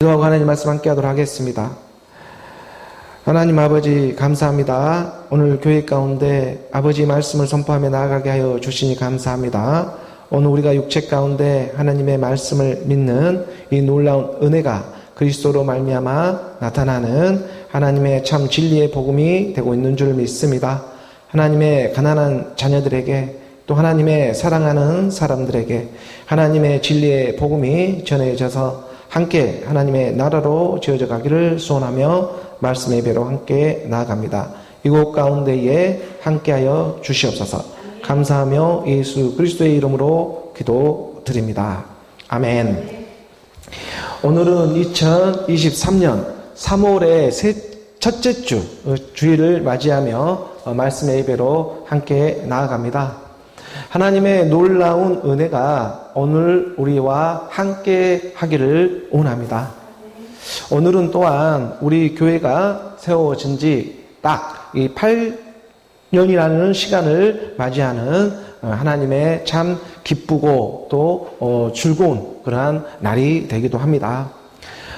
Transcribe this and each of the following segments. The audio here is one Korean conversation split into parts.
기도하고 하나님 말씀 함께 하도록 하겠습니다. 하나님 아버지 감사합니다. 오늘 교회 가운데 아버지 말씀을 선포하며 나아가게 하여 주시니 감사합니다. 오늘 우리가 육체 가운데 하나님의 말씀을 믿는 이 놀라운 은혜가 그리스도로 말미암아 나타나는 하나님의 참 진리의 복음이 되고 있는 줄 믿습니다. 하나님의 가난한 자녀들에게 또 하나님의 사랑하는 사람들에게 하나님의 진리의 복음이 전해져서 함께 하나님의 나라로 지어져 가기를 소원하며 말씀의 예배로 함께 나아갑니다. 이곳 가운데에 함께하여 주시옵소서. 감사하며 예수 그리스도의 이름으로 기도드립니다. 아멘. 오늘은 2023년 3월의 첫째 주 주일을 맞이하며 말씀의 예배로 함께 나아갑니다. 하나님의 놀라운 은혜가 오늘 우리와 함께 하기를 원합니다. 오늘은 또한 우리 교회가 세워진 지 딱 이 8년이라는 시간을 맞이하는 하나님의 참 기쁘고 또 즐거운 그러한 날이 되기도 합니다.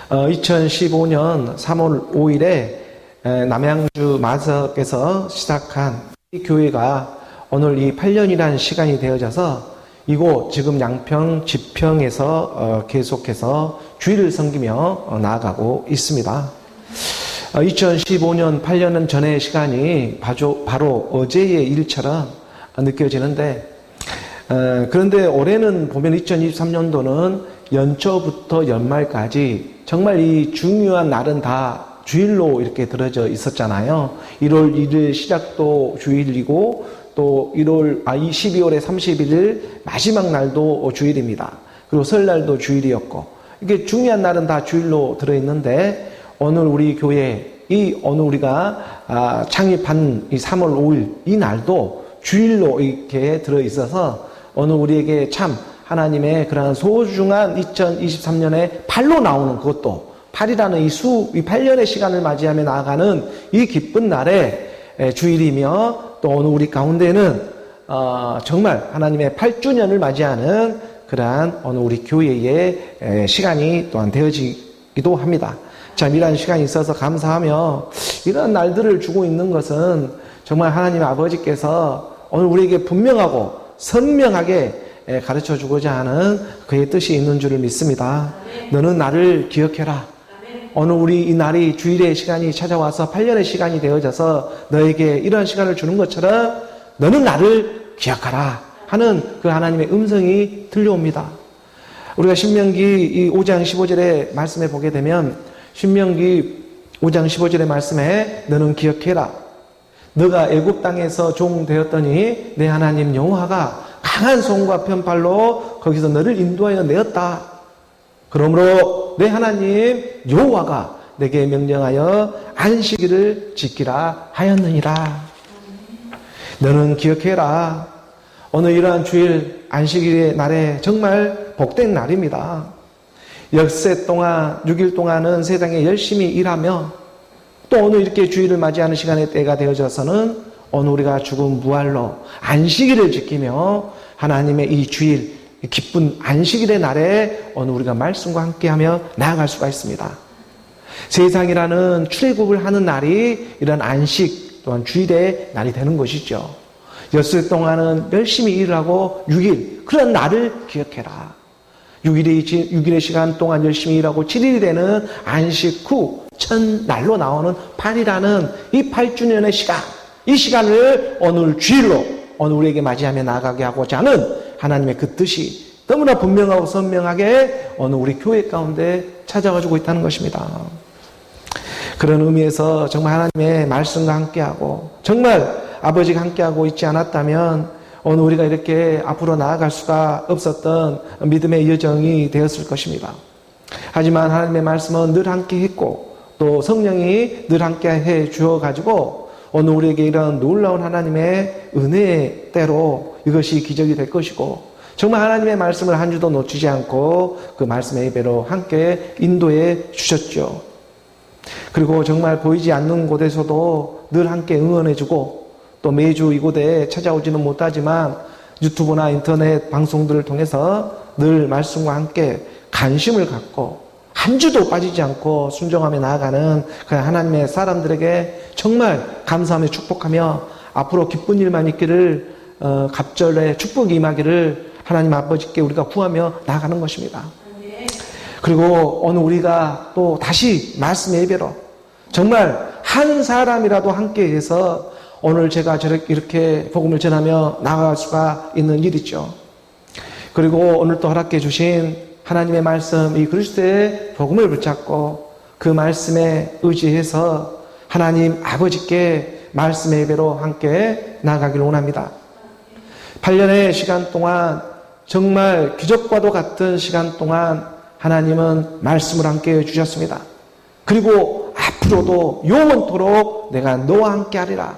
2015년 3월 5일에 남양주 마석에서 시작한 이 교회가 오늘 이 8년이라는 시간이 되어져서 이곳 지금 양평 지평에서 계속해서 주일을 섬기며 나아가고 있습니다. 2015년 8년 전의 시간이 바로 어제의 일처럼 느껴지는데 그런데 올해는 보면 2023년도는 연초부터 연말까지 정말 이 중요한 날은 다 주일로 이렇게 들어져 있었잖아요. 1월 1일 시작도 주일이고 또 12월의 31일 마지막 날도 주일입니다. 그리고 설날도 주일이었고 이게 중요한 날은 다 주일로 들어있는데 오늘 우리 교회 오늘 우리가 창립한 이 3월 5일 이 날도 주일로 이렇게 들어있어서 오늘 우리에게 참 하나님의 그러한 소중한 2023년에 8로 나오는 그것도 8이라는 이 8년의 시간을 맞이하며 나아가는 이 기쁜 날에 주일이며 또 오늘 우리 가운데는 정말 하나님의 8주년을 맞이하는 그러한 오늘 우리 교회의 시간이 또한 되어지기도 합니다. 참 이러한 시간이 있어서 감사하며 이런 날들을 주고 있는 것은 정말 하나님 아버지께서 오늘 우리에게 분명하고 선명하게 가르쳐 주고자 하는 그의 뜻이 있는 줄을 믿습니다. 너는 나를 기억해라. 오늘 우리 이 날이 주일의 시간이 찾아와서 8년의 시간이 되어져서 너에게 이런 시간을 주는 것처럼 너는 나를 기억하라 하는 그 하나님의 음성이 들려옵니다. 우리가 신명기 5장 15절의 말씀에 보게 되면 신명기 5장 15절의 말씀에 너는 기억해라. 너가 애굽 땅에서 종 되었더니 내 하나님 여호와가 강한 손과 편팔로 거기서 너를 인도하여 내었다. 그러므로 내 하나님 여호와가 내게 명령하여 안식일을 지키라 하였느니라. 너는 기억해라. 오늘 이러한 주일 안식일의 날에 정말 복된 날입니다. 엿새 동안 6일 동안은 세상에 열심히 일하며 또 오늘 이렇게 주일을 맞이하는 시간의 때가 되어져서는 오늘 우리가 죽은 부활로 안식일을 지키며 하나님의 이 주일 기쁜 안식일의 날에 오늘 우리가 말씀과 함께하며 나아갈 수가 있습니다. 세상이라는 출애굽을 하는 날이 이런 안식 또한 주일의 날이 되는 것이죠. 엿새 동안은 열심히 일을 하고 6일 그런 날을 기억해라. 6일의 시간 동안 열심히 일하고 7일이 되는 안식 후 첫날로 나오는 8이라는 이 8주년의 시간 이 시간을 오늘 주일로 오늘 우리에게 맞이하며 나아가게 하고자 하는 하나님의 그 뜻이 너무나 분명하고 선명하게 오늘 우리 교회 가운데 찾아가지고 있다는 것입니다. 그런 의미에서 정말 하나님의 말씀과 함께하고 정말 아버지가 함께하고 있지 않았다면 오늘 우리가 이렇게 앞으로 나아갈 수가 없었던 믿음의 여정이 되었을 것입니다. 하지만 하나님의 말씀은 늘 함께했고 또 성령이 늘 함께해 주어가지고 오늘 우리에게 이런 놀라운 하나님의 은혜의 때로 이것이 기적이 될 것이고 정말 하나님의 말씀을 한 주도 놓치지 않고 그 말씀의 예배로 함께 인도해 주셨죠. 그리고 정말 보이지 않는 곳에서도 늘 함께 응원해주고 또 매주 이곳에 찾아오지는 못하지만 유튜브나 인터넷 방송들을 통해서 늘 말씀과 함께 관심을 갖고 한 주도 빠지지 않고 순종하며 나아가는 그 하나님의 사람들에게 정말 감사하며 축복하며 앞으로 기쁜 일만 있기를 갑절에 축복이 임하기를 하나님 아버지께 우리가 구하며 나아가는 것입니다. 그리고 오늘 우리가 또 다시 말씀 예배로 정말 한 사람이라도 함께해서 오늘 제가 이렇게 복음을 전하며 나아갈 수가 있는 일이죠. 그리고 오늘 또 허락해 주신 하나님의 말씀, 이 그리스도의 복음을 붙잡고 그 말씀에 의지해서 하나님 아버지께 말씀 예배로 함께 나아가기를 원합니다. 8년의 시간 동안 정말 기적과도 같은 시간 동안 하나님은 말씀을 함께 해주셨습니다. 그리고 앞으로도 영원토록 내가 너와 함께 하리라.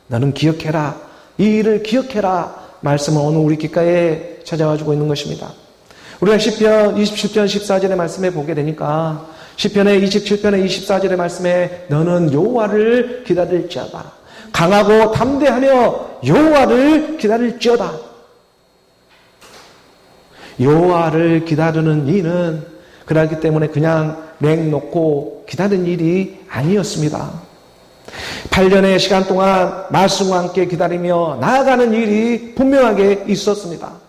너는 기억해라. 이 일을 기억해라. 말씀은 오늘 우리 귓가에 찾아와주고 있는 것입니다. 우리가 시편 27편 14절의 말씀에 보게 되니까 시편의 27편의 24절의 말씀에 너는 여호와를 기다릴지어다. 강하고 담대하며 여호와를 기다릴지어다. 여호와를 기다리는 이는 그러기 때문에 그냥 맹놓고 기다리는 일이 아니었습니다. 8년의 시간 동안 말씀과 함께 기다리며 나아가는 일이 분명하게 있었습니다.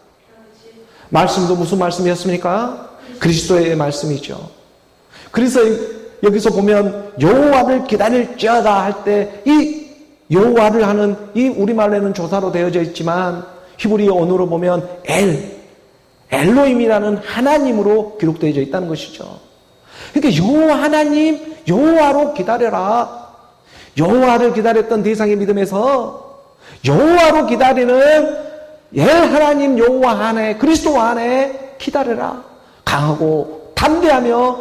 말씀도 무슨 말씀이었습니까? 그리스도의 말씀이죠. 그래서 여기서 보면 여호와를 기다릴지어다 할 때 이 여호와를 하는 이 우리말로는 조사로 되어져 있지만 히브리어 언어로 보면 엘로힘이라는 하나님으로 기록되어져 있다는 것이죠. 그러니까 여호와 하나님, 여호와로 기다려라. 여호와를 기다렸던 대상의 믿음에서 여호와로 기다리는 하나님 여호와 안에 그리스도 안에 기다려라. 강하고 담대하며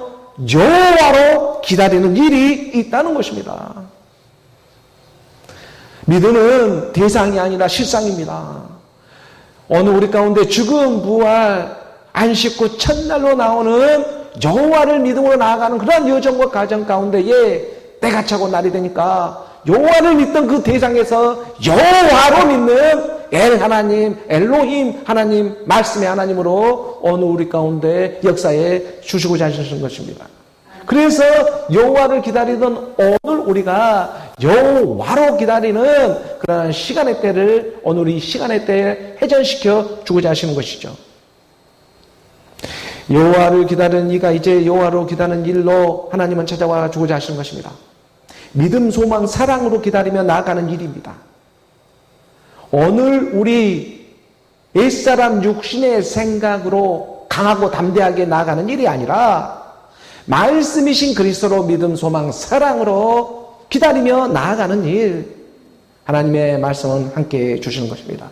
여호와로 기다리는 일이 있다는 것입니다. 믿음은 대상이 아니라 실상입니다. 오늘 우리 가운데 죽음, 부활, 안식 후 첫날로 나오는 여호와를 믿음으로 나아가는 그런 여정과 과정 가운데에 때가 차고 날이 되니까 여호와를 믿던 그 대상에서 여호와로 믿는 하나님, 엘로힘 하나님, 말씀의 하나님으로 오늘 우리 가운데 역사에 주시고자 하시는 것입니다. 그래서 여호와를 기다리던 오늘 우리가 여호와로 기다리는 그런 시간의 때를 오늘 이 시간의 때에 회전시켜 주고자 하시는 것이죠. 여호와를 기다리는 이가 이제 여호와로 기다리는 일로 하나님은 찾아와 주고자 하시는 것입니다. 믿음, 소망, 사랑으로 기다리며 나아가는 일입니다. 오늘 우리 옛사람 육신의 생각으로 강하고 담대하게 나아가는 일이 아니라 말씀이신 그리스도로 믿음, 소망, 사랑으로 기다리며 나아가는 일, 하나님의 말씀은 함께 주시는 것입니다.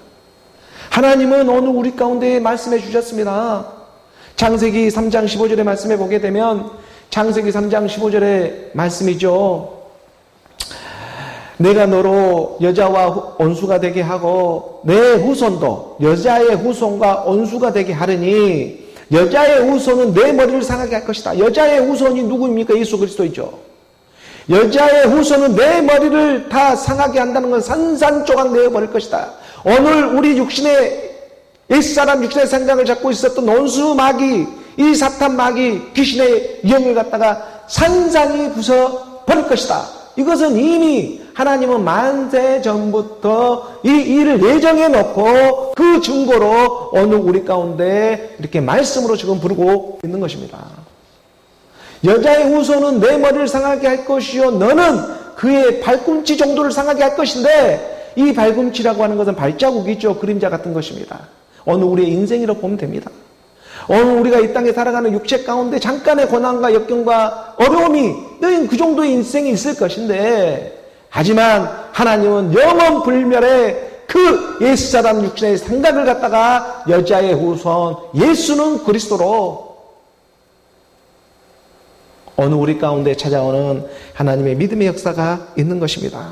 하나님은 오늘 우리 가운데 말씀해 주셨습니다. 창세기 3장 15절의 말씀에 보게 되면 창세기 3장 15절의 말씀이죠. 내가 너로 여자와 온수가 되게 하고 내 후손도 여자의 후손과 온수가 되게 하리니 여자의 후손은 내 머리를 상하게 할 것이다. 여자의 후손이 누구입니까? 예수 그리스도이죠. 여자의 후손은 내 머리를 다 상하게 한다는 건 산산조각 내어버릴 것이다. 오늘 우리 육신의 옛사람 육신의 생각을 잡고 있었던 온수 마귀, 이 사탄 마귀, 귀신의 영을 갖다가 산산이 부숴버릴 것이다. 이것은 이미 하나님은 만세 전부터 이 일을 예정해 놓고 그 증거로 오늘 우리 가운데 이렇게 말씀으로 지금 부르고 있는 것입니다. 여자의 후손은 내 머리를 상하게 할 것이요 너는 그의 발꿈치 정도를 상하게 할 것인데 이 발꿈치라고 하는 것은 발자국이죠. 그림자 같은 것입니다. 오늘 우리의 인생이라고 보면 됩니다. 오늘 우리가 이 땅에 살아가는 육체 가운데 잠깐의 고난과 역경과 어려움이 그 정도의 인생이 있을 것인데 하지만 하나님은 영원 불멸의 그 옛사람 육신의 생각을 갖다가 여자의 후손 예수는 그리스도로 오늘 우리 가운데 찾아오는 하나님의 믿음의 역사가 있는 것입니다.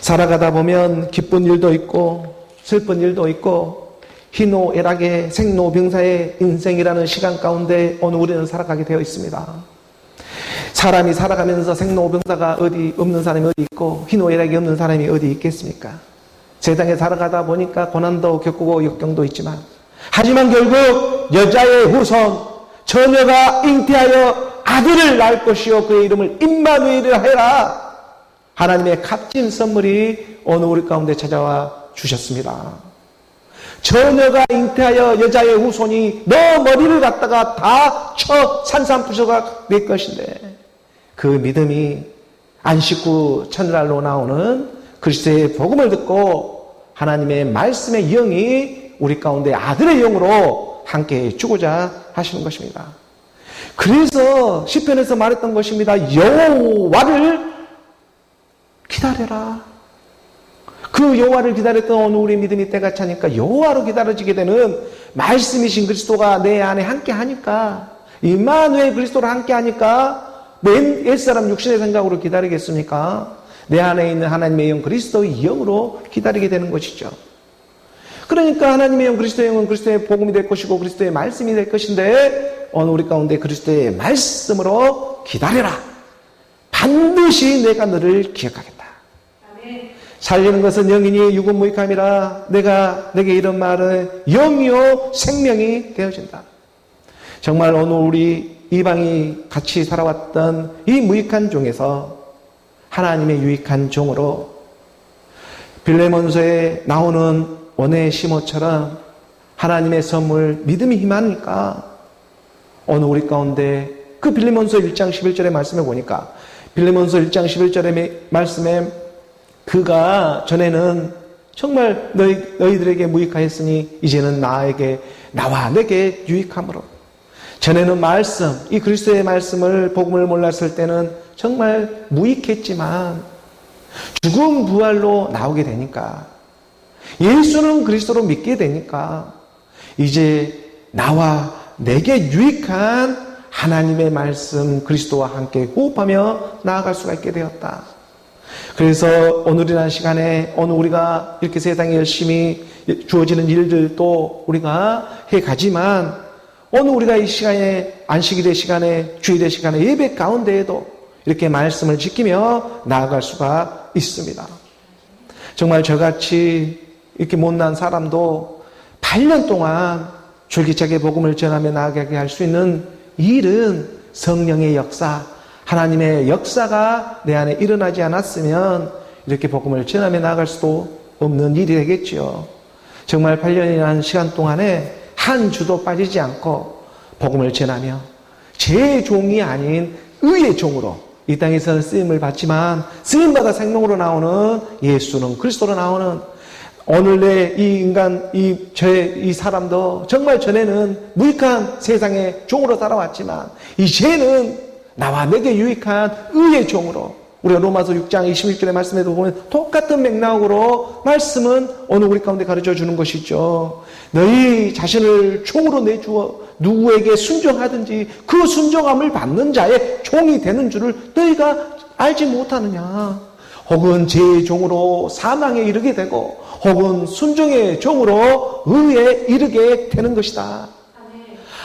살아가다 보면 기쁜 일도 있고 슬픈 일도 있고 희노애락의 생로병사의 인생이라는 시간 가운데 오늘 우리는 살아가게 되어 있습니다. 사람이 살아가면서 생로병사가 어디 없는 사람이 어디 있고 희노애락이 없는 사람이 어디 있겠습니까? 세상에 살아가다 보니까 고난도 겪고 역경도 있지만 하지만 결국 여자의 후손 처녀가 잉태하여 아들을 낳을 것이요 그의 이름을 임마누엘이라 해라. 하나님의 값진 선물이 오늘 우리 가운데 찾아와 주셨습니다. 처녀가 잉태하여 여자의 후손이 너 머리를 갖다가 다 쳐 산산부서가 될 것인데, 그 믿음이 안식구 첫날로 나오는 그리스도의 복음을 듣고 하나님의 말씀의 영이 우리 가운데 아들의 영으로 함께 주고자 하시는 것입니다. 그래서 시편에서 말했던 것입니다. 여호와를 기다려라. 그 여호와를 기다렸던 오늘 우리 믿음이 때가 차니까 여호와로 기다려지게 되는 말씀이신 그리스도가 내 안에 함께 하니까, 임마누엘 그리스도로 함께 하니까 옛사람 육신의 생각으로 기다리겠습니까? 내 안에 있는 하나님의 영 그리스도의 영으로 기다리게 되는 것이죠. 그러니까 하나님의 영 그리스도의 영은 그리스도의 복음이 될 것이고 그리스도의 말씀이 될 것인데, 오늘 우리 가운데 그리스도의 말씀으로 기다려라. 반드시 내가 너를 기억하겠다. 살리는 것은 영이니 육은 무익함이라. 내게 이런 말은 영이요 생명이 되어진다. 정말 오늘 우리 이방이 같이 살아왔던 이 무익한 종에서 하나님의 유익한 종으로 빌레몬서에 나오는 원의 시모처럼 하나님의 선물 믿음이 힘하니까 오늘 우리 가운데 그 빌레몬서 1장 11절의 말씀에 보니까, 빌레몬서 1장 11절의 말씀에 그가 전에는 정말 너희들에게 무익하였으니 이제는 나와 내게 유익함으로. 전에는 말씀, 이 그리스도의 말씀을 복음을 몰랐을 때는 정말 무익했지만 죽음 부활로 나오게 되니까, 예수는 그리스도로 믿게 되니까 이제 나와 내게 유익한 하나님의 말씀 그리스도와 함께 호흡하며 나아갈 수가 있게 되었다. 그래서 오늘이라는 시간에 오늘 우리가 이렇게 세상에 열심히 주어지는 일들도 우리가 해가지만, 오늘 우리가 이 시간에 안식일의 시간에 주일의 시간에 예배 가운데에도 이렇게 말씀을 지키며 나아갈 수가 있습니다. 정말 저같이 이렇게 못난 사람도 8년 동안 줄기차게 복음을 전하며 나아가게 할 수 있는 일은 성령의 역사, 하나님의 역사가 내 안에 일어나지 않았으면 이렇게 복음을 전하며 나아갈 수도 없는 일이 되겠지요. 정말 8년이라는 시간 동안에 한 주도 빠지지 않고 복음을 전하며 제 종이 아닌 의의 종으로 이 땅에서는 쓰임을 받지만 쓰임받아 생명으로 나오는 예수는 그리스도로 나오는 오늘 내 이 인간, 이 사람도 정말 전에는 무익한 세상의 종으로 살아왔지만 이제는 나와 내게 유익한 의의 종으로, 우리가 로마서 6장 21절의 말씀에도 보면 똑같은 맥락으로 말씀은 오늘 우리 가운데 가르쳐 주는 것이죠. 너희 자신을 종으로 내주어 누구에게 순종하든지 그 순종함을 받는 자의 종이 되는 줄을 너희가 알지 못하느냐. 혹은 제 종으로 사망에 이르게 되고 혹은 순종의 종으로 의에 이르게 되는 것이다.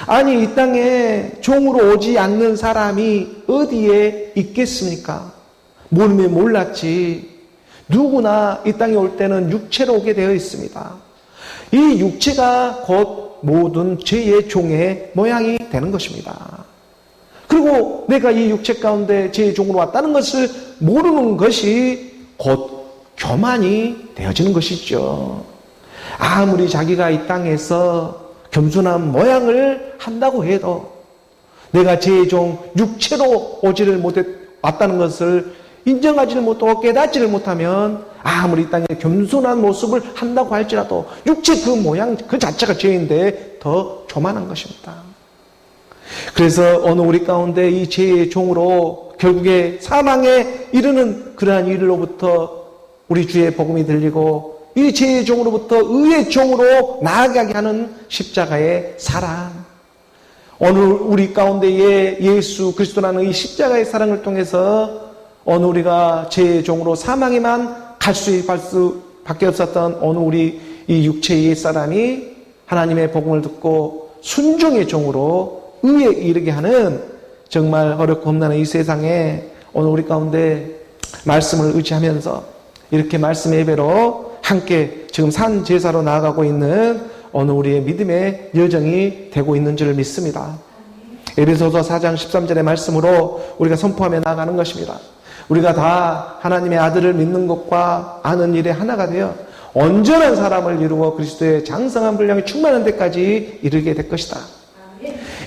아니, 이 땅에 종으로 오지 않는 사람이 어디에 있겠습니까? 모르면 몰랐지. 누구나 이 땅에 올 때는 육체로 오게 되어 있습니다. 이 육체가 곧 모든 죄의 종의 모양이 되는 것입니다. 그리고 내가 이 육체 가운데 죄의 종으로 왔다는 것을 모르는 것이 곧 교만이 되어지는 것이죠. 아무리 자기가 이 땅에서 겸손한 모양을 한다고 해도 내가 제 종 육체로 오지를 못해 왔다는 것을 인정하지를 못하고 깨닫지를 못하면 아무리 이 땅에 겸손한 모습을 한다고 할지라도 육체 그 모양 그 자체가 죄인데 더 교만한 것입니다. 그래서 오늘 우리 가운데 이 죄의 종으로 결국에 사망에 이르는 그러한 일로부터 우리 주의 복음이 들리고 이 죄의 종으로부터 의의 종으로 나아가게 하는 십자가의 사랑, 오늘 우리 가운데에 예수 그리스도라는 이 십자가의 사랑을 통해서 오늘 우리가 죄의 종으로 사망에만 갈 수밖에 없었던 오늘 우리 이 육체의 옛사람이 하나님의 복음을 듣고 순종의 종으로 의에 이르게 하는 정말 어렵고 험난한 이 세상에 오늘 우리 가운데 말씀을 의지하면서 이렇게 말씀의 예배로 함께 지금 산 제사로 나아가고 있는 오늘 우리의 믿음의 여정이 되고 있는 줄 믿습니다. 에베소서 4장 13절의 말씀으로 우리가 선포하며 나아가는 것입니다. 우리가 다 하나님의 아들을 믿는 것과 아는 일에 하나가 되어 온전한 사람을 이루어 그리스도의 장성한 분량이 충만한 데까지 이르게 될 것이다.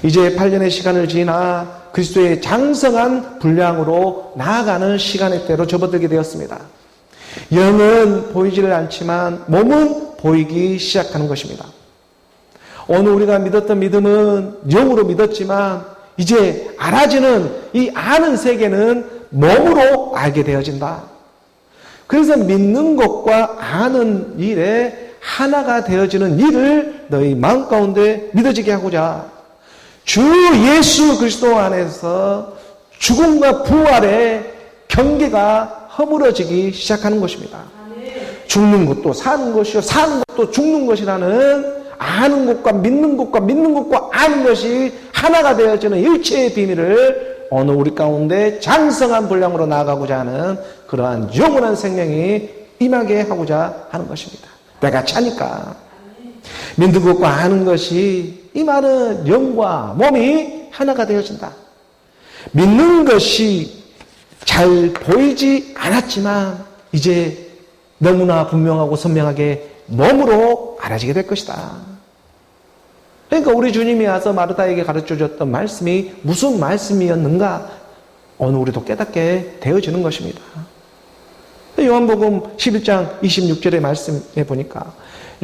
이제 8년의 시간을 지나 그리스도의 장성한 분량으로 나아가는 시간의 때로 접어들게 되었습니다. 영은 보이지를 않지만 몸은 보이기 시작하는 것입니다. 오늘 우리가 믿었던 믿음은 영으로 믿었지만 이제 알아지는 이 아는 세계는 몸으로 알게 되어진다. 그래서 믿는 것과 아는 일에 하나가 되어지는 일을 너희 마음 가운데 믿어지게 하고자 주 예수 그리스도 안에서 죽음과 부활의 경계가 허물어지기 시작하는 것입니다. 죽는 것도 사는 것이요 사는 것도 죽는 것이라는 아는 것과 믿는 것과 아는 것이 하나가 되어지는 일체의 비밀을 오늘 우리 가운데 장성한 분량으로 나아가고자 하는 그러한 영원한 생명이 임하게 하고자 하는 것입니다. 때가 차니까 믿는 것과 아는 것이 이 말은 영과 몸이 하나가 되어진다. 믿는 것이 잘 보이지 않았지만 이제 너무나 분명하고 선명하게 몸으로 알아지게 될 것이다. 그러니까 우리 주님이 와서 마르다에게 가르쳐줬던 말씀이 무슨 말씀이었는가 오늘 우리도 깨닫게 되어지는 것입니다. 요한복음 11장 26절의 말씀에 보니까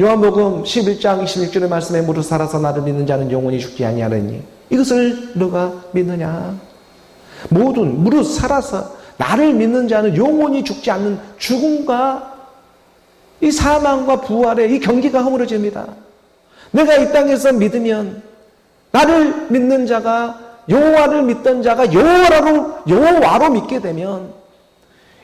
요한복음 11장 26절의 말씀에 무릇 살아서 나를 믿는 자는 영원히 죽지 아니하리니 이것을 너가 믿느냐? 모든 무릇 살아서 나를 믿는 자는 영원히 죽지 않는 죽음과 이 사망과 부활의 이 경계가 허물어집니다. 내가 이 땅에서 믿으면 나를 믿는 자가 여호와를 믿던 자가 여호와로 믿게 되면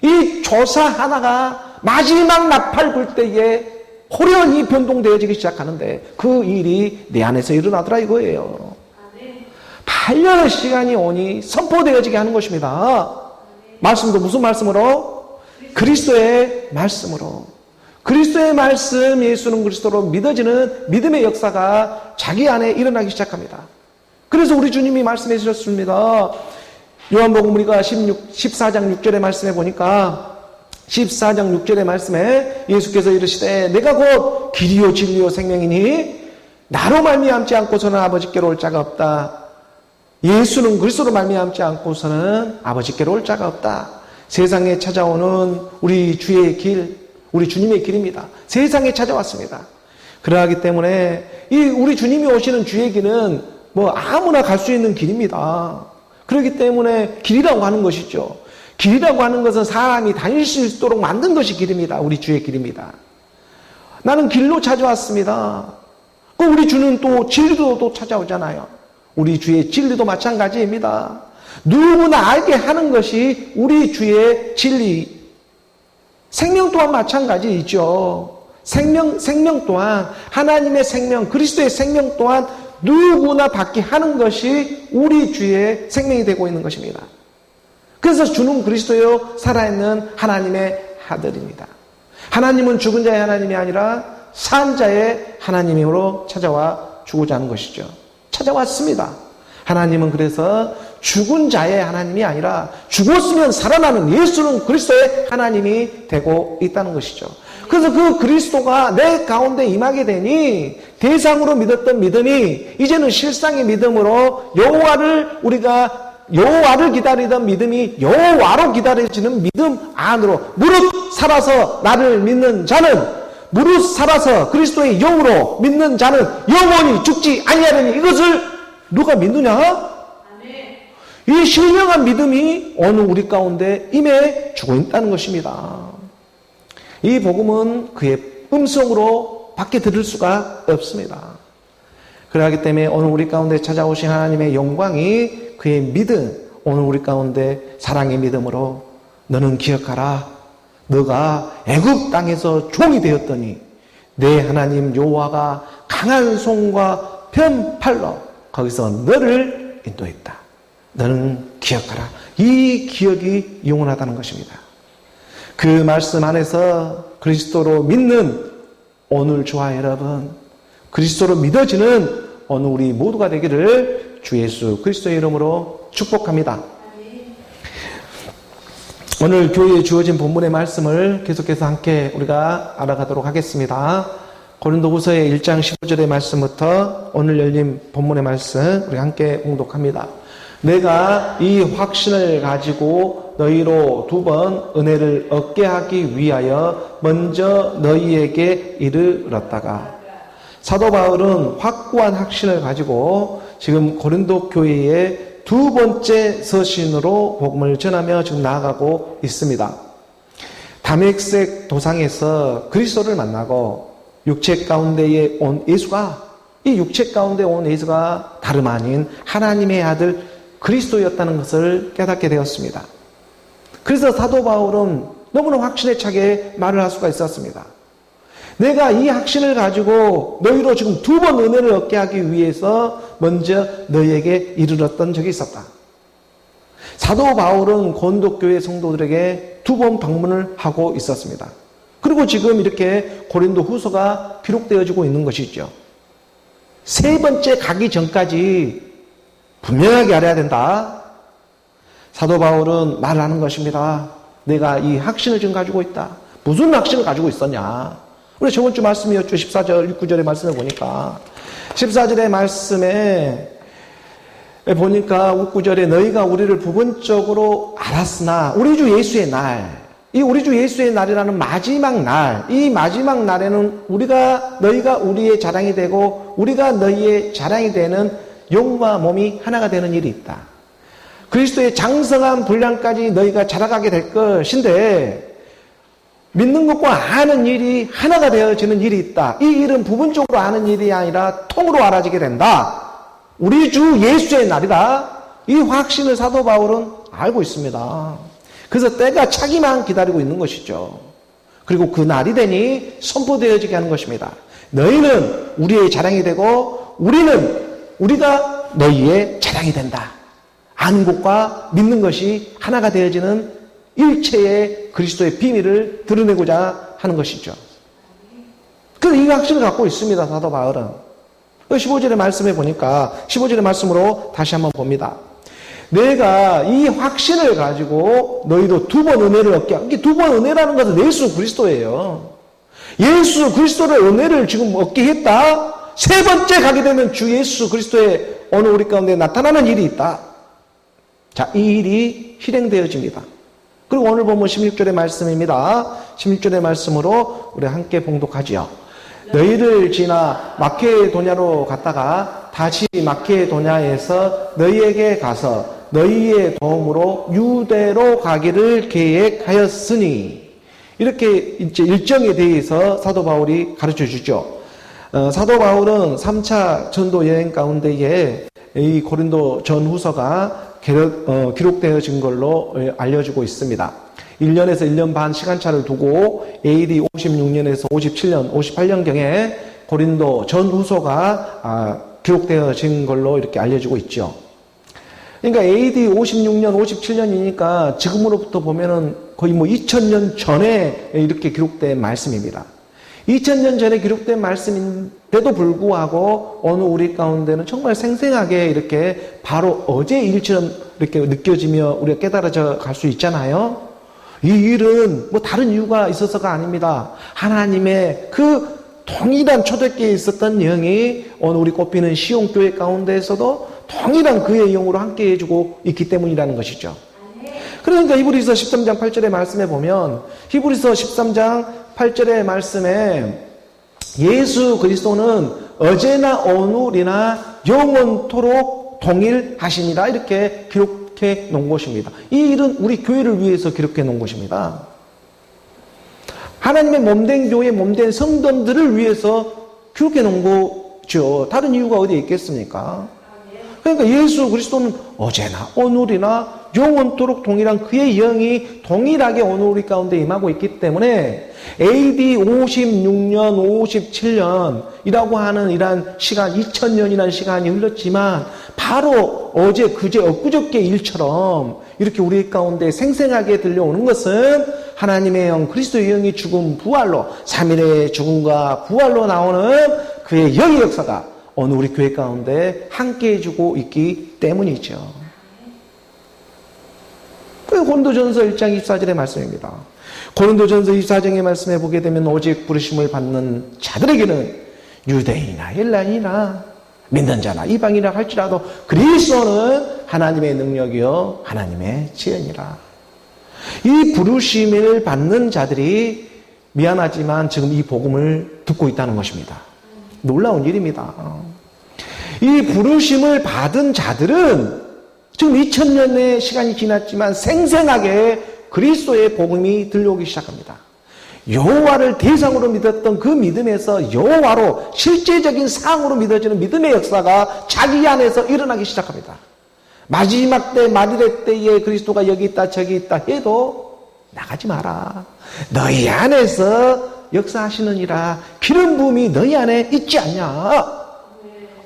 이 조사 하나가 마지막 나팔 불 때에 호련히 변동되어지기 시작하는데 그 일이 내 안에서 일어나더라 이거예요. 8년의 시간이 오니 선포되어지게 하는 것입니다. 말씀도 무슨 말씀으로? 그리스도의 말씀으로. 그리스도의 말씀, 예수는 그리스도로 믿어지는 믿음의 역사가 자기 안에 일어나기 시작합니다. 그래서 우리 주님이 말씀해 주셨습니다. 요한복음 우리가 14장 6절의 말씀에 보니까 14장 6절의 말씀에 예수께서 이르시되 내가 곧 길이요 진리요 생명이니 나로 말미암지 않고서는 아버지께로 올 자가 없다. 예수는 그리스도로 말미암지 않고서는 아버지께로 올 자가 없다. 세상에 찾아오는 우리 주의 길, 우리 주님의 길입니다. 세상에 찾아왔습니다. 그러하기 때문에 이 우리 주님이 오시는 주의 길은 뭐 아무나 갈 수 있는 길입니다. 그렇기 때문에 길이라고 하는 것이죠. 길이라고 하는 것은 사람이 다닐 수 있도록 만든 것이 길입니다. 우리 주의 길입니다. 나는 길로 찾아왔습니다. 우리 주는 또 진리로 또 찾아오잖아요. 우리 주의 진리도 마찬가지입니다. 누구나 알게 하는 것이 우리 주의 진리. 생명 또한 마찬가지이죠. 생명 또한 하나님의 생명, 그리스도의 생명 또한 누구나 받게 하는 것이 우리 주의 생명이 되고 있는 것입니다. 그래서 주는 그리스도요 살아있는 하나님의 아들입니다. 하나님은 죽은 자의 하나님이 아니라 산 자의 하나님으로 찾아와 주고자 하는 것이죠. 찾아왔습니다. 하나님은 그래서 죽은 자의 하나님이 아니라 죽었으면 살아나는 예수는 그리스도의 하나님이 되고 있다는 것이죠. 그래서 그 그리스도가 내 가운데 임하게 되니 대상으로 믿었던 믿음이 이제는 실상의 믿음으로 여호와를 기다리던 믿음이 여호와로 기다려지는 믿음 안으로 무릇 살아서 나를 믿는 자는 무릇 살아서 그리스도의 영으로 믿는 자는 영원히 죽지 아니하리니 이것을 누가 믿느냐? 이 신령한 믿음이 오늘 우리 가운데 임해 주고 있다는 것입니다. 이 복음은 그의 음성으로 밖에 들을 수가 없습니다. 그러기 때문에 오늘 우리 가운데 찾아오신 하나님의 영광이 그의 믿음, 오늘 우리 가운데 사랑의 믿음으로 너는 기억하라. 너가 애굽 땅에서 종이 되었더니 내 하나님 여호와가 강한 손과 편팔로 거기서 너를 인도했다. 너는 기억하라. 이 기억이 영원하다는 것입니다. 그 말씀 안에서 그리스도로 믿는 오늘 저와 여러분, 그리스도로 믿어지는 오늘 우리 모두가 되기를 주 예수 그리스도의 이름으로 축복합니다. 오늘 교회에 주어진 본문의 말씀을 계속해서 함께 우리가 알아가도록 하겠습니다. 고린도후서의 1장 15절의 말씀부터 오늘 열린 본문의 말씀 우리 함께 봉독합니다. 내가 이 확신을 가지고 너희로 2번 은혜를 얻게 하기 위하여 먼저 너희에게 이르렀다가. 사도 바울은 확고한 확신을 가지고 지금 고린도 교회에 2번째 서신으로 복음을 전하며 지금 나아가고 있습니다. 다메섹 도상에서 그리스도를 만나고 육체 가운데에 온 예수가, 이 육체 가운데 온 예수가 다름 아닌 하나님의 아들 그리스도였다는 것을 깨닫게 되었습니다. 그래서 사도 바울은 너무나 확신에 차게 말을 할 수가 있었습니다. 내가 이 확신을 가지고 너희로 지금 2번 은혜를 얻게 하기 위해서 먼저 너희에게 이르렀던 적이 있었다. 사도 바울은 고린도 교회 성도들에게 2번 방문을 하고 있었습니다. 그리고 지금 이렇게 고린도 후서가 기록되어지고 있는 것이죠. 3번째 가기 전까지 분명하게 알아야 된다. 사도 바울은 말을 하는 것입니다. 내가 이 확신을 지금 가지고 있다. 무슨 확신을 가지고 있었냐? 우리 저번 주 말씀이었죠. 14절, 19절의 말씀을 보니까 14절의 말씀에 보니까 19절에 너희가 우리를 부분적으로 알았으나 우리 주 예수의 날, 이 우리 주 예수의 날이라는 마지막 날, 이 마지막 날에는 너희가 우리의 자랑이 되고 우리가 너희의 자랑이 되는 영과 몸이 하나가 되는 일이 있다. 그리스도의 장성한 분량까지 너희가 자라가게 될 것인데 믿는 것과 아는 일이 하나가 되어지는 일이 있다. 이 일은 부분적으로 아는 일이 아니라 통으로 알아지게 된다. 우리 주 예수의 날이다. 이 확신을 사도 바울은 알고 있습니다. 그래서 때가 차기만 기다리고 있는 것이죠. 그리고 그 날이 되니 선포되어지게 하는 것입니다. 너희는 우리의 자랑이 되고 우리가 너희의 자랑이 된다. 아는 것과 믿는 것이 하나가 되어지는 일체의 그리스도의 비밀을 드러내고자 하는 것이죠. 그래서 이 확신을 갖고 있습니다. 사도 바울은. 15절의 말씀에 보니까 15절의 말씀으로 다시 한번 봅니다. 내가 이 확신을 가지고 너희도 2번 은혜를 얻게 하고, 이게 2번 은혜라는 것은 예수 그리스도예요. 예수 그리스도의 은혜를 지금 얻게 했다. 3번째 가게 되면 주 예수 그리스도의 어느 우리 가운데 나타나는 일이 있다. 자, 이 일이 실행되어집니다. 그리고 오늘 보면 16절의 말씀입니다. 16절의 말씀으로 우리 함께 봉독하지요. 너희를 지나 마케도냐로 갔다가 다시 마케도냐에서 너희에게 가서 너희의 도움으로 유대로 가기를 계획하였으니, 이렇게 이제 일정에 대해서 사도 바울이 가르쳐 주죠. 사도 바울은 3차 전도 여행 가운데에 이 고린도 전후서가 기록되어진 걸로 알려지고 있습니다. 1년에서 1년 반 시간차를 두고 AD 56년에서 57년, 58년경에 고린도 전후서가 기록되어진 걸로 이렇게 알려지고 있죠. 그러니까 AD 56년, 57년이니까 지금으로부터 보면은 거의 2000년 전에 이렇게 기록된 말씀입니다. 2000년 전에 기록된 말씀인데도 불구하고 어느 우리 가운데는 정말 생생하게 이렇게 바로 어제 일처럼 이렇게 느껴지며 우리가 깨달아져 갈 수 있잖아요. 이 일은 다른 이유가 있어서가 아닙니다. 하나님의 그 동일한 초대교회에 있었던 영이 어느 우리 꼽히는 시온교회 가운데에서도 동일한 그의 영으로 함께 해주고 있기 때문이라는 것이죠. 그러니까 히브리서 13장 8절의 말씀에 보면, 히브리서 13장 8절의 말씀에 예수 그리스도는 어제나 오늘이나 영원토록 동일하시니라, 이렇게 기록해 놓은 것입니다. 이 일은 우리 교회를 위해서 기록해 놓은 것입니다. 하나님의 몸된 교회, 몸된 성도들을 위해서 기록해 놓은 거죠. 다른 이유가 어디에 있겠습니까? 그러니까 예수 그리스도는 어제나 오늘이나 영원토록 동일한 그의 영이 동일하게 오늘 우리 가운데 임하고 있기 때문에 AD 56년, 57년이라고 하는 이러한 시간, 2000년이라는 시간이 흘렀지만 바로 어제, 그제, 엊그저께 일처럼 이렇게 우리 가운데 생생하게 들려오는 것은 하나님의 영, 그리스도의 영이 죽음, 부활로, 3일의 죽음과 부활로 나오는 그의 영의 역사가 어느 우리 교회 가운데 함께 해주고 있기 때문이죠. 고린도전서 1장 24절의 말씀입니다. 고린도전서 24장의 말씀에 보게 되면 오직 부르심을 받는 자들에게는 유대인이나 헬라인이나 믿는 자나 이방인이라 할지라도 그리스도는 하나님의 능력이요 하나님의 지혜니라. 이 부르심을 받는 자들이 미안하지만 지금 이 복음을 듣고 있다는 것입니다. 놀라운 일입니다. 이 부르심을 받은 자들은 지금 2000년의 시간이 지났지만 생생하게 그리스도의 복음이 들려오기 시작합니다. 여호와를 대상으로 믿었던 그 믿음에서 여호와로 실제적인 상으로 믿어지는 믿음의 역사가 자기 안에서 일어나기 시작합니다. 마지막 때 마지막 때에 그리스도가 여기 있다 저기 있다 해도 나가지 마라. 너희 안에서 역사하시느니라. 기름 부음이 너희 안에 있지 않냐.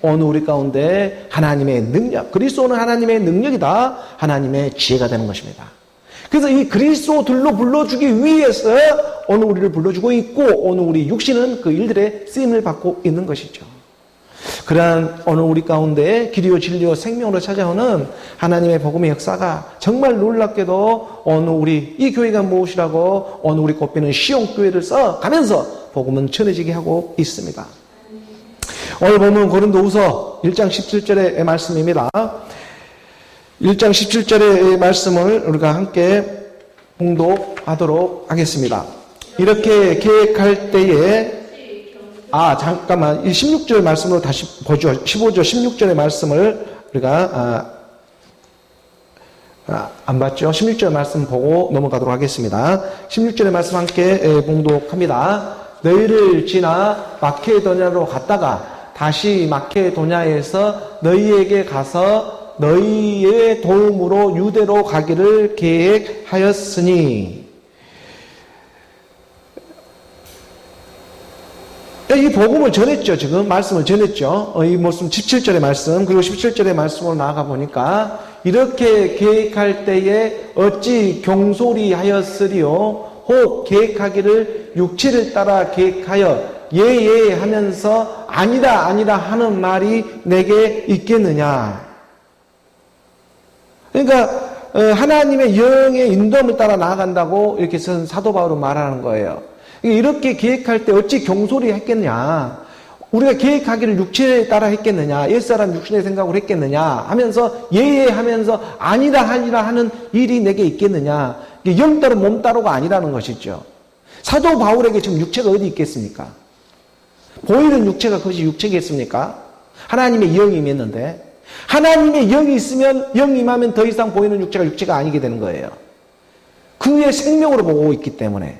오늘 우리 가운데 하나님의 능력, 그리스도는 하나님의 능력이다. 하나님의 지혜가 되는 것입니다. 그래서 이 그리스도들로 불러주기 위해서 오늘 우리를 불러주고 있고 오늘 우리 육신은 그 일들에 쓰임을 받고 있는 것이죠. 그러한 오늘 우리 가운데 길이요 진리요 생명으로 찾아오는 하나님의 복음의 역사가 정말 놀랍게도 오늘 우리 이 교회가 무엇이라고 오늘 우리 꽃피는 시온교회를 써가면서 복음은 전해지게 하고 있습니다. 오늘 보면 고린도후서 1장 17절의 말씀입니다. 1장 17절의 말씀을 우리가 함께 봉독하도록 하겠습니다. 이렇게 계획할 때에 잠깐만. 이 16절 말씀으로 다시 보죠. 15절 16절의 말씀을 우리가 안 봤죠. 16절 말씀 보고 넘어가도록 하겠습니다. 16절의 말씀 함께 봉독합니다. 너희를 지나 마케도냐로 갔다가 다시 마케도냐에서 너희에게 가서 너희의 도움으로 유대로 가기를 계획하였으니. 이 복음을 전했죠. 지금 말씀을 전했죠. 이 말씀 17절의 말씀 그리고 17절의 말씀으로 나아가 보니까 이렇게 계획할 때에 어찌 경솔히 하였으리요. 혹 계획하기를 육체를 따라 계획하여 예예 하면서 아니다 아니다 하는 말이 내게 있겠느냐. 그러니까 하나님의 영의 인도함을 따라 나아간다고 이렇게 사도 바울은 말하는 거예요. 이렇게 계획할 때 어찌 경솔히 했겠냐. 우리가 계획하기를 육체에 따라 했겠느냐. 옛사람 육신의 생각으로 했겠느냐 하면서 예예 하면서 아니라 하는 일이 내게 있겠느냐. 영 따로 몸 따로가 아니라는 것이죠. 사도 바울에게 지금 육체가 어디 있겠습니까? 보이는 육체가 그것이 육체겠습니까? 하나님의 영이 임했는데 하나님의 영이 있으면 영이 임하면 더 이상 보이는 육체가 육체가 아니게 되는 거예요. 그의 생명으로 보고 있기 때문에.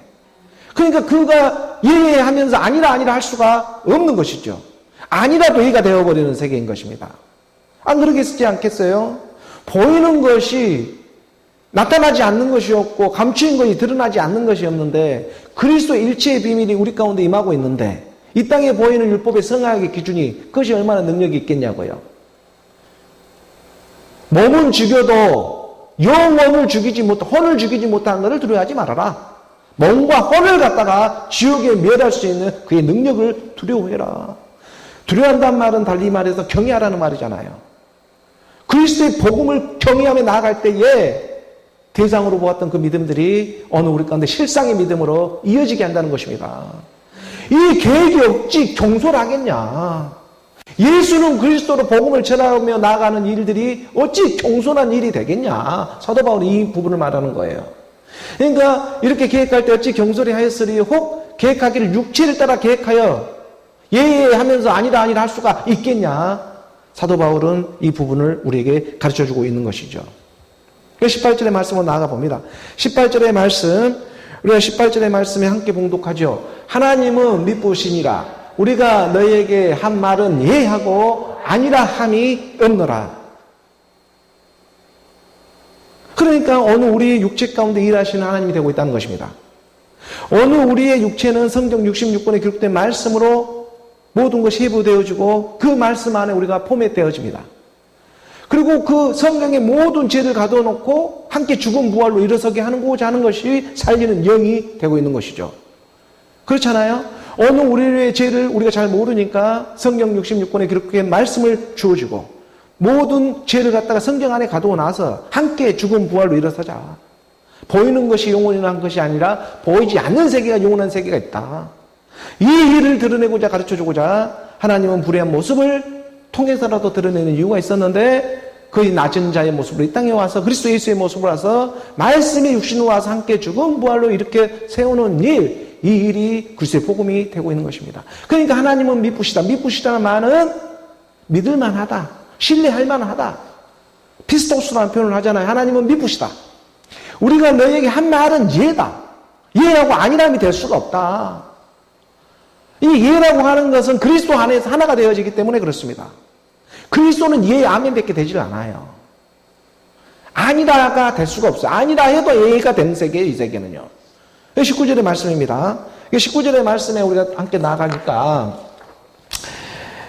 그러니까 그가 예예 하면서 아니라 할 수가 없는 것이죠. 아니라도 예가 되어버리는 세계인 것입니다. 안 그러겠지 않겠어요? 보이는 것이 나타나지 않는 것이 없고 감추인 것이 드러나지 않는 것이 없는데 그리스도의 일체의 비밀이 우리 가운데 임하고 있는데 이 땅에 보이는 율법의 성악의 기준이 그것이 얼마나 능력이 있겠냐고요. 몸은 죽여도 영혼을 죽이지 못, 혼을 죽이지 못하는 것을 두려워하지 말아라. 몸과 혼을 갖다가 지옥에 멸할 수 있는 그의 능력을 두려워해라. 두려워한다는 말은 달리 말해서 경외하라는 말이잖아요. 그리스도의 복음을 경외하며 나아갈 때에 대상으로 보았던 그 믿음들이 어느 우리 가운데 실상의 믿음으로 이어지게 한다는 것입니다. 이 계획이 어찌 경솔하겠냐. 예수는 그리스도로 복음을 전하며 나아가는 일들이 어찌 경솔한 일이 되겠냐. 사도 바울이 이 부분을 말하는 거예요. 그러니까 이렇게 계획할 때 어찌 경솔히 하였으리 혹 계획하기를 육체를 따라 계획하여 예예 하면서 아니다 할 수가 있겠냐. 사도 바울은 이 부분을 우리에게 가르쳐주고 있는 것이죠. 18절의 말씀으로 나아가 봅니다. 18절의 말씀, 우리가 18절의 말씀에 함께 봉독하죠. 하나님은 미쁘시니라. 우리가 너희에게 한 말은 예하고 아니라 함이 없노라. 그러니까 어느 우리의 육체 가운데 일하시는 하나님이 되고 있다는 것입니다. 어느 우리의 육체는 성경 66권에 기록된 말씀으로 모든 것이 해부되어지고 그 말씀 안에 우리가 포맷되어집니다. 그리고 그 성경의 모든 죄를 가둬놓고 함께 죽은 부활로 일어서게 하고자 하는 것이 살리는 영이 되고 있는 것이죠. 그렇잖아요. 어느 우리의 죄를 우리가 잘 모르니까 성경 66권에 기록된 말씀을 주어지고 모든 죄를 갖다가 성경 안에 가두고 나서 함께 죽음 부활로 일어서자. 보이는 것이 영원한 것이 아니라 보이지 않는 세계가 영원한 세계가 있다. 이 일을 드러내고자 가르쳐주고자 하나님은 불의한 모습을 통해서라도 드러내는 이유가 있었는데 그 낮은 자의 모습으로 이 땅에 와서 그리스도 예수의 모습으로 와서 말씀의 육신으로 와서 함께 죽음 부활로 이렇게 세우는 일, 이 일이 그리스도의 복음이 되고 있는 것입니다. 그러니까 하나님은 미쁘시다. 미쁘시다는 말은 믿을만하다. 신뢰할 만하다. 피스토스라는 표현을 하잖아요. 하나님은 미쁘시다. 우리가 너에게 한 말은 예다. 예라고 아니람이 될 수가 없다. 이 예라고 하는 것은 그리스도 안에서 하나가 되어지기 때문에 그렇습니다. 그리스도는 예, 아멘밖에 되질 않아요. 아니라가 될 수가 없어요. 아니라 해도 예가 되는 세계예요, 이 세계는요. 19절의 말씀입니다. 19절의 말씀에 우리가 함께 나아가니까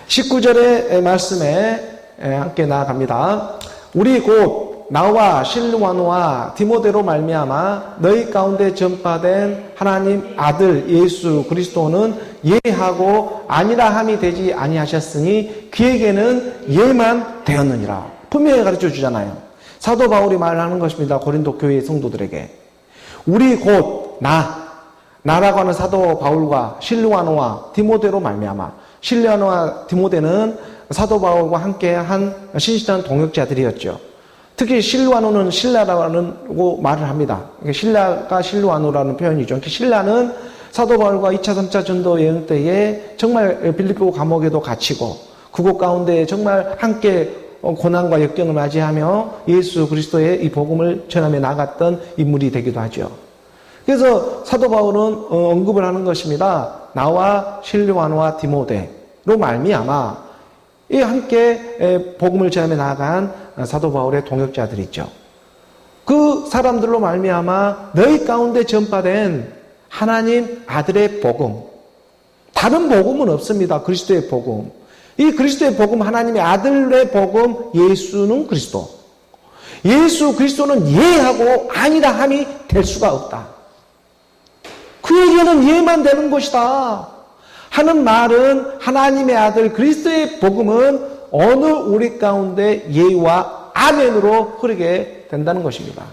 19절의 말씀에 함께 나아갑니다. 우리 곧 나와 실루아노와 디모데로 말미암아 너희 가운데 전파된 하나님 아들 예수 그리스도는 예하고 아니라 함이 되지 아니하셨으니 그에게는 예만 되었느니라. 분명히 가르쳐 주잖아요. 사도 바울이 말하는 것입니다. 고린도 교회의 성도들에게. 우리 곧 나라고 하는 사도 바울과 실루아노와 디모데로 말미암아. 실루아노와 디모데는 사도 바울과 함께한 신실한 동역자들이었죠. 특히 실루아노는 신라라고 말을 합니다. 신라가 실루아노라는 표현이죠. 신라는 사도 바울과 2차, 3차 전도 여행 때에 정말 빌립보 감옥에도 갇히고 그곳 가운데 정말 함께 고난과 역경을 맞이하며 예수 그리스도의 이 복음을 전하며 나갔던 인물이 되기도 하죠. 그래서 사도 바울은 언급을 하는 것입니다. 나와 실루아노와 디모데로 말미암아 이 함께 복음을 전하며 나아간 사도 바울의 동역자들이죠. 그 사람들로 말미암아 너희 가운데 전파된 하나님 아들의 복음, 다른 복음은 없습니다. 그리스도의 복음. 이 그리스도의 복음, 하나님의 아들의 복음, 예수는 그리스도. 예수 그리스도는 예하고 아니라 함이 될 수가 없다. 그에게는 예만 되는 것이다 하는 말은 하나님의 아들 그리스도의 복음은 어느 우리 가운데 예와 아멘으로 흐르게 된다는 것입니다.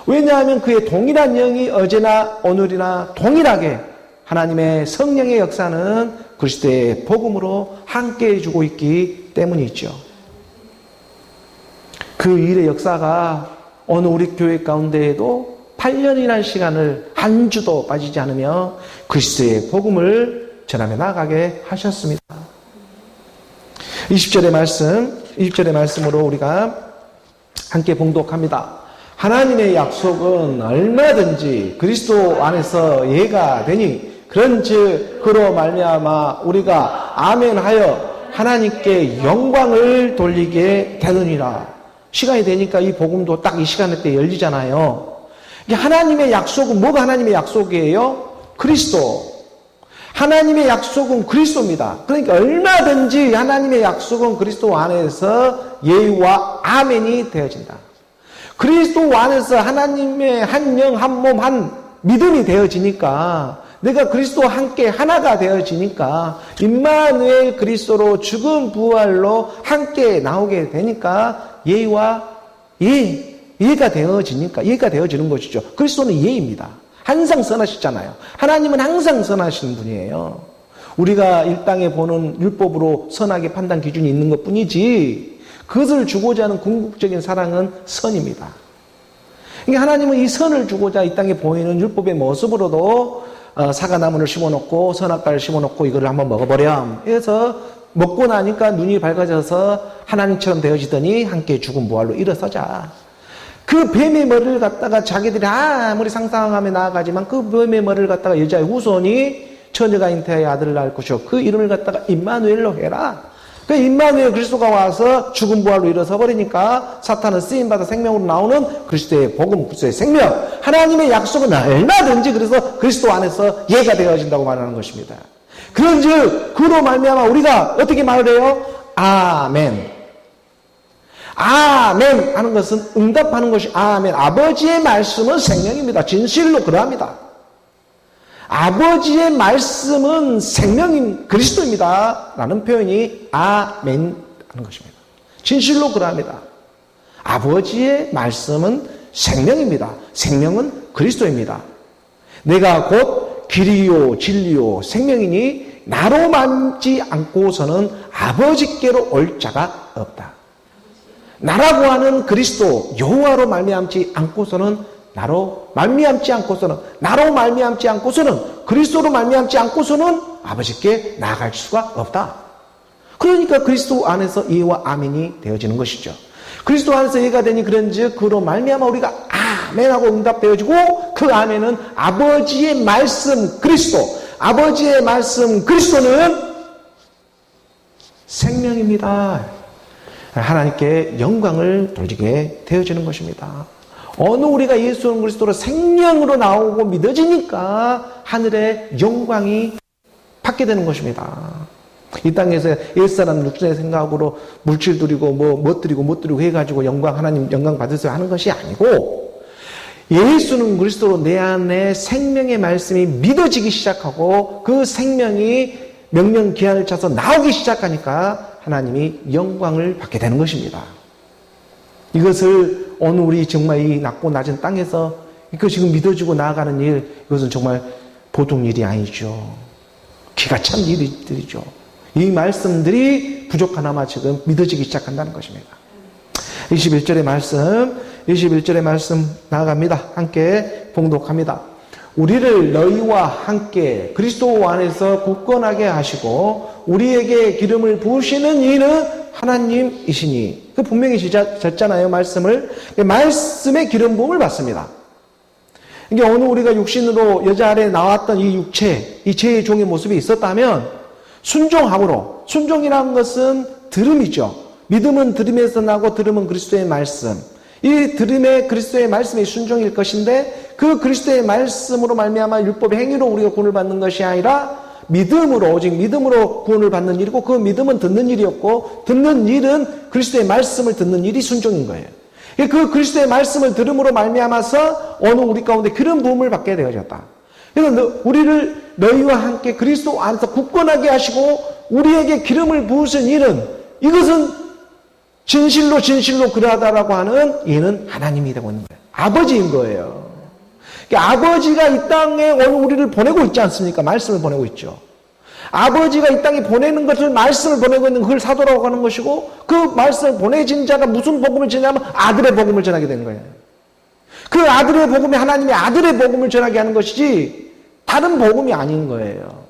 왜냐하면 그의 동일한 영이 어제나 오늘이나 동일하게 하나님의 성령의 역사는 그리스도의 복음으로 함께 해주고 있기 때문이죠. 그 일의 역사가 어느 우리 교회 가운데에도 8년이라는 시간을 한 주도 빠지지 않으며 그리스도의 복음을 전하며 나가게 하셨습니다. 20절의 말씀으로 우리가 함께 봉독합니다. 하나님의 약속은 얼마든지 그리스도 안에서 예가 되니 그런즉 그로 말미암아 우리가 아멘하여 하나님께 영광을 돌리게 되느니라. 시간이 되니까 이 복음도 딱 이 시간에 때 열리잖아요. 하나님의 약속은 뭐가 하나님의 약속이에요? 그리스도. 하나님의 약속은 그리스도입니다. 그러니까 얼마든지 하나님의 약속은 그리스도 안에서 예와 아멘이 되어진다. 그리스도 안에서 하나님의 한 영, 한 몸, 한 믿음이 되어지니까 내가 그리스도와 함께 하나가 되어지니까 임마누엘 그리스도로 죽음 부활로 함께 나오게 되니까 예가 되어지니까 예가 되어지는 것이죠. 그리스도는 예입니다. 항상 선하시잖아요. 하나님은 항상 선하시는 분이에요. 우리가 이 땅에 보는 율법으로 선하게 판단 기준이 있는 것뿐이지 그것을 주고자 하는 궁극적인 사랑은 선입니다. 그러니까 하나님은 이 선을 주고자 이 땅에 보이는 율법의 모습으로도 사과나무를 심어놓고 선악과를 심어놓고 이거를 한번 먹어보렴. 그래서 먹고 나니까 눈이 밝아져서 하나님처럼 되어지더니 함께 죽음 부활로 일어서자. 그 뱀의 머리를 갖다가 자기들이 아무리 상상하며 나아가지만 그 뱀의 머리를 갖다가 여자의 후손이 처녀가 잉태하여 아들을 낳을 것이요 그 이름을 갖다가 임마누엘로 해라. 그 임마누엘 그리스도가 와서 죽음 부활로 일어서 버리니까 사탄은 쓰임받아 생명으로 나오는 그리스도의 복음, 그리스도의 생명, 하나님의 약속은 얼마든지 그래서 그리스도 안에서 예가 되어진다고 말하는 것입니다. 그런즉 그로 말미암아 우리가 어떻게 말을 해요? 아멘. 아멘 하는 것은 응답하는 것이 아멘. 아버지의 말씀은 생명입니다. 진실로 그러합니다. 아버지의 말씀은 생명인 그리스도입니다. 라는 표현이 아멘 하는 것입니다. 진실로 그러합니다. 아버지의 말씀은 생명입니다. 생명은 그리스도입니다. 내가 곧 길이요 진리요 생명이니 나로 말미암지 않고서는 아버지께로 올 자가 없다. 나라고 하는 그리스도 여호와로 말미암지 않고서는 나로 말미암지 않고서는 그리스도로 말미암지 않고서는 아버지께 나아갈 수가 없다. 그러니까 그리스도 안에서 예와 아멘이 되어지는 것이죠. 그리스도 안에서 예가 되니 그런즉 그로 말미암아 우리가 아멘하고 응답되어지고 그 아멘은 아버지의 말씀 아버지의 말씀 그리스도는 생명입니다. 하나님께 영광을 돌리게 되어지는 것입니다. 어느 우리가 예수 그리스도로 생명으로 나오고 믿어지니까 하늘의 영광이 받게 되는 것입니다. 이 땅에서 옛사람 육신의 생각으로 물질 드리고 못 드리고 해가지고 하나님 영광 받으세요 하는 것이 아니고 예수는 그리스도로 내 안에 생명의 말씀이 믿어지기 시작하고 그 생명이 명령 기한을 차서 나오기 시작하니까 하나님이 영광을 받게 되는 것입니다. 이것을 오늘 우리 정말 이 낮고 낮은 땅에서 이거 지금 믿어지고 나아가는 일, 이것은 정말 보통 일이 아니죠. 기가 찬 일들이죠. 이 말씀들이 부족하나마 지금 믿어지기 시작한다는 것입니다. 21절의 말씀 나아갑니다. 함께 봉독합니다. 우리를 너희와 함께 그리스도 안에서 굳건하게 하시고 우리에게 기름을 부으시는 이는 하나님이시니. 그 분명히 졌잖아요. 말씀의 기름 부음을 받습니다. 이게 어느 우리가 육신으로 여자 아래 나왔던 이 육체, 이 죄의 종의 모습이 있었다면 순종이라는 것은 들음이죠. 믿음은 들음에서 나고 들음은 그리스도의 말씀. 이 들음의 그리스도의 말씀이 순종일 것인데 그 그리스도의 말씀으로 말미암아 율법의 행위로 우리가 구원을 받는 것이 아니라 오직 믿음으로 구원을 받는 일이고 그 믿음은 듣는 일이었고 듣는 일은 그리스도의 말씀을 듣는 일이 순종인 거예요. 그 그리스도의 말씀을 들음으로 말미암아서 어느 우리 가운데 그런 부음을 받게 되어졌다. 그래서 우리를 너희와 함께 그리스도 안에서 굳건하게 하시고 우리에게 기름을 부으신 일은 이것은 진실로 그러하다라고 하는 얘는 하나님이 되고 있는 거예요. 아버지인 거예요. 그러니까 아버지가 이 땅에 오늘 우리를 보내고 있지 않습니까? 말씀을 보내고 있죠. 아버지가 이 땅에 보내는 것을 말씀을 보내고 있는 그걸 사도라고 하는 것이고 그 말씀을 보내진 자가 무슨 복음을 전하면 아들의 복음을 전하게 되는 거예요. 그 아들의 복음이 하나님의 아들의 복음을 전하게 하는 것이지 다른 복음이 아닌 거예요.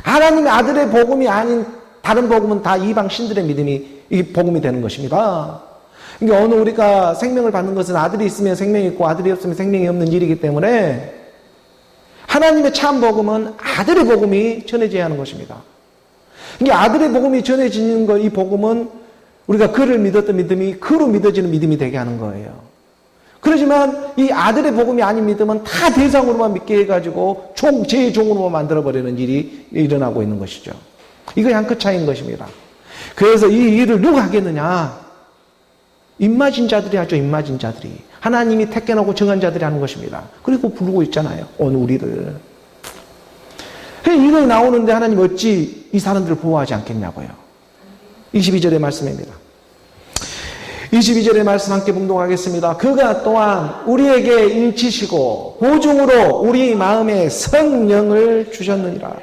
하나님의 아들의 복음이 아닌 다른 복음은 다 이방 신들의 믿음이 이 복음이 되는 것입니다. 그러니까 어느 우리가 생명을 받는 것은 아들이 있으면 생명이 있고 아들이 없으면 생명이 없는 일이기 때문에 하나님의 참 복음은 아들의 복음이 전해져야 하는 것입니다. 이게 아들의 복음이 전해지는 것, 이 복음은 우리가 그를 믿었던 믿음이 그로 믿어지는 믿음이 되게 하는 거예요. 그렇지만 이 아들의 복음이 아닌 믿음은 다 대상으로만 믿게 해가지고 제 종으로만 만들어버리는 일이 일어나고 있는 것이죠. 이거 한 끗 차이인 것입니다. 그래서 이 일을 누가 하겠느냐? 입맞은 자들이 하죠. 입맞은 자들이. 하나님이 택해놓고 정한 자들이 하는 것입니다. 그리고 부르고 있잖아요. 오늘 우리를. 이거 나오는데 하나님 어찌 이 사람들을 보호하지 않겠냐고요. 22절의 말씀입니다. 22절의 말씀 함께 봉독하겠습니다. 그가 또한 우리에게 인치시고 보증으로 우리 마음에 성령을 주셨느니라.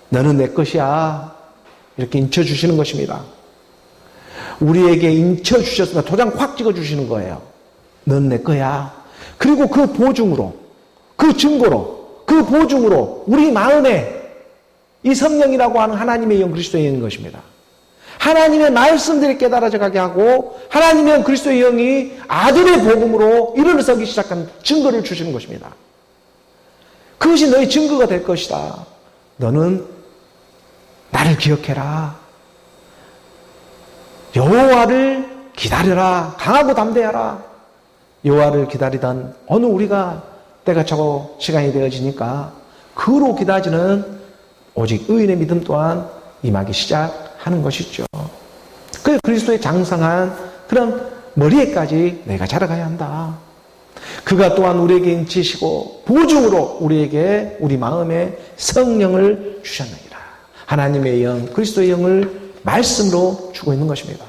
너는 내 것이야. 이렇게 인쳐주시는 것입니다. 우리에게 인쳐주셨습니다. 도장 확 찍어주시는 거예요. 넌 내 거야. 그리고 그 보증으로, 그 증거로, 그 보증으로 우리 마음에 이 성령이라고 하는 하나님의 영 그리스도의 영인 것입니다. 하나님의 말씀들이 깨달아져 가게 하고 하나님의 그리스도의 영이 아들의 복음으로 일어서기 시작한 증거를 주시는 것입니다. 그것이 너의 증거가 될 것이다. 너는 나를 기억해라. 여호와를 기다려라. 강하고 담대하라. 여호와를 기다리던 어느 우리가 때가 차고 시간이 되어지니까 그로 기다리는 오직 의인의 믿음 또한 임하기 시작하는 것이죠. 그래서 그리스도의 장성한 그런 머리에까지 내가 자라가야 한다. 그 그가 또한 우리에게 인치시고 보증으로 우리에게 우리 마음에 성령을 주셨느니라. 하나님의 영, 그리스도의 영을 말씀으로 주고 있는 것입니다.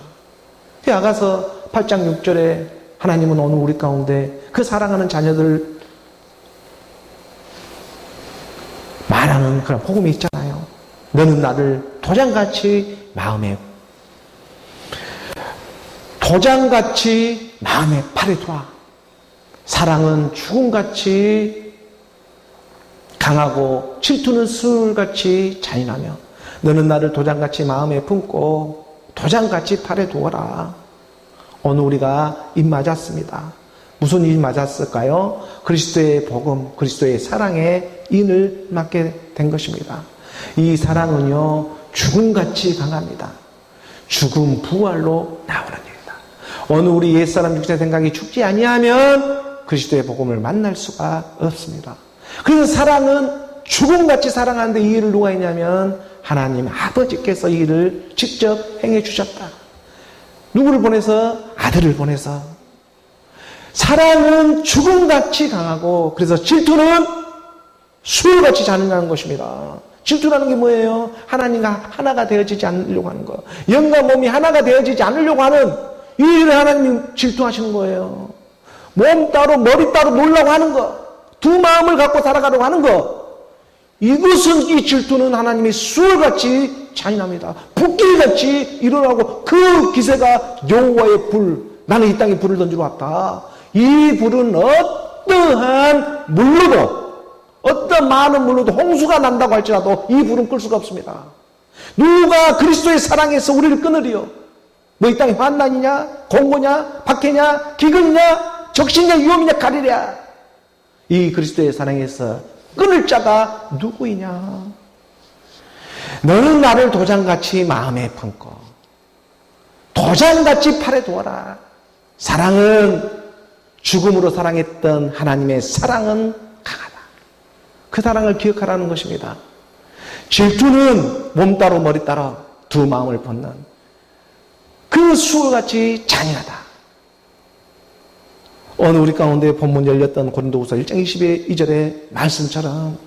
아가서 8장 6절에 하나님은 오늘 우리 가운데 그 사랑하는 자녀들 말하는 그런 복음이 있잖아요. 너는 나를 도장같이 마음에 팔에 두라. 사랑은 죽음같이 강하고 질투는 술같이 잔인하며 너는 나를 도장같이 마음에 품고 도장같이 팔에 두어라. 오늘 우리가 입 맞았습니다. 무슨 입 맞았을까요? 그리스도의 복음, 그리스도의 사랑에 인을 맞게 된 것입니다. 이 사랑은요, 죽음같이 강합니다. 죽음 부활로 나오는 일이다. 오늘 우리 옛사람 육체 생각이 죽지 아니하면 그리스도의 복음을 만날 수가 없습니다. 그래서 사랑은 죽음같이 사랑하는데 이 일을 누가 했냐면 하나님 아버지께서 이 일을 직접 행해 주셨다. 누구를 보내서? 아들을 보내서. 사랑은 죽음같이 강하고 그래서 질투는 술같이 잔인한 것입니다. 질투라는 게 뭐예요? 하나님과 하나가 되어지지 않으려고 하는 거. 영과 몸이 하나가 되어지지 않으려고 하는 이 일을 하나님이 질투하시는 거예요. 몸 따로 머리 따로 놀라고 하는 거. 두 마음을 갖고 살아가려고 하는 거. 이것은 이 질투는 하나님의 수월같이 잔인합니다. 불길같이 일어나고 그 기세가 여호와의 불. 나는 이 땅에 불을 던지러 왔다. 이 불은 어떠한 물로도 어떤 많은 물로도 홍수가 난다고 할지라도 이 불은 끌 수가 없습니다. 누가 그리스도의 사랑에서 우리를 끊으리요? 뭐 이 땅에 환난이냐? 공고냐? 박해냐? 기근이냐? 적신냐? 위험이냐? 가리랴? 이 그리스도의 사랑에서 끊을 자가 누구이냐? 너는 나를 도장같이 마음에 품고 도장같이 팔에 두어라. 사랑은 죽음으로 사랑했던 하나님의 사랑은 강하다. 그 사랑을 기억하라는 것입니다. 질투는 몸 따로 머리 따로 두 마음을 벗는 그 수월같이 잔인하다. 오늘 우리 가운데 본문 열렸던 고린도후서 1장 22절의 말씀처럼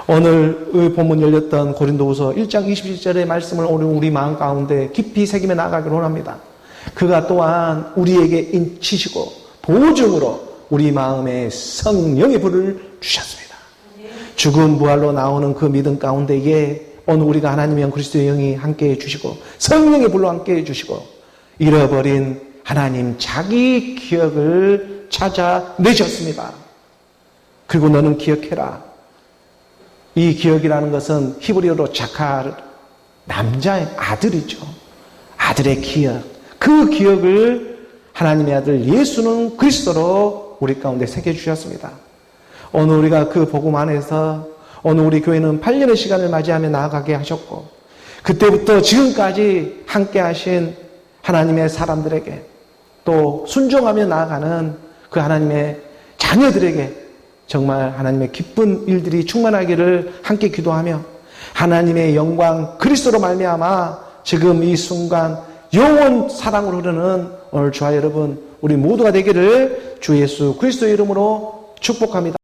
오늘 본문 열렸던 고린도후서 1장 22절의 말씀을 오늘 우리 마음 가운데 깊이 새기며 나아가기를 원합니다. 그가 또한 우리에게 인치시고 보증으로 우리 마음에 성령의 불을 주셨습니다. 죽음 부활로 나오는 그 믿음 가운데에 오늘 우리가 하나님의 영 그리스도의 영이 함께해 주시고 성령의 불로 함께해 주시고 잃어버린 하나님 자기 기억을 찾아내셨습니다. 그리고 너는 기억해라. 이 기억이라는 것은 히브리어로 자칼, 남자의 아들이죠. 아들의 기억. 그 기억을 하나님의 아들 예수는 그리스도로 우리 가운데 새겨주셨습니다. 오늘 우리가 그 복음 안에서 오늘 우리 교회는 8년의 시간을 맞이하며 나아가게 하셨고 그때부터 지금까지 함께 하신 하나님의 사람들에게 또 순종하며 나아가는 그 하나님의 자녀들에게 정말 하나님의 기쁜 일들이 충만하기를 함께 기도하며 하나님의 영광 그리스도로 말미암아 지금 이 순간 영원 사랑으로 흐르는 오늘 저와 여러분 우리 모두가 되기를 주 예수 그리스도의 이름으로 축복합니다.